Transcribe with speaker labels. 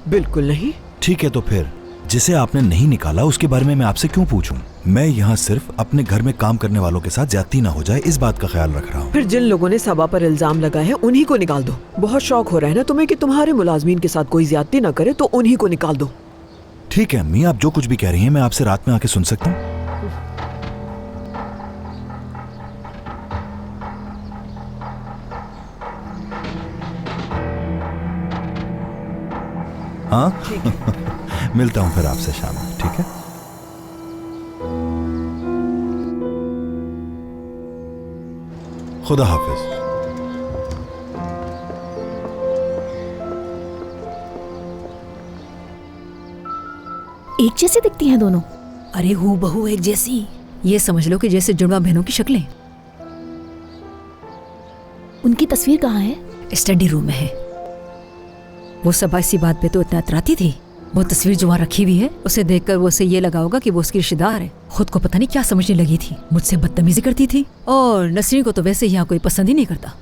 Speaker 1: बिल्कुल नहीं।
Speaker 2: ठीक है तो फिर जिसे आपने नहीं निकाला उसके बारे में मैं आपसे क्यों पूछूं? मैं यहाँ सिर्फ अपने घर में काम करने वालों के साथ ज्यादती ना हो जाए इस बात का ख्याल रख रहा हूँ।
Speaker 1: फिर जिन लोगों ने सबा पर इल्जाम लगाए हैं उन्हीं को निकाल दो। बहुत शौक हो रहा है ना तुम्हें कि तुम्हारे मुलाजमीन के साथ कोई ज्यादती ना करे, तो उन्हीं को निकाल दो।
Speaker 2: ठीक है अम्मी, आप जो कुछ भी कह रही हैं मैं आपसे रात में आके सुन सकता हूँ? हाँ मिलता हूँ फिर आपसे शाम में, ठीक है? खुदा हाफिज।
Speaker 3: एक जैसी दिखती हैं दोनों।
Speaker 4: अरे हूबहू एक जैसी, ये समझ लो कि जैसे जुड़वा बहनों की शक्लें।
Speaker 3: उनकी तस्वीर कहाँ है?
Speaker 4: स्टडी रूम में है। वो सब इसी बात पे तो इतना इतराती थी। वो तस्वीर जो वहाँ रखी हुई है उसे देखकर वो उसे ये लगा होगा कि वो उसकी रिश्तेदार है। खुद को पता नहीं क्या समझने लगी थी, मुझसे बदतमीजी करती थी। और नसरीन को तो वैसे यहाँ कोई पसंद ही नहीं करता।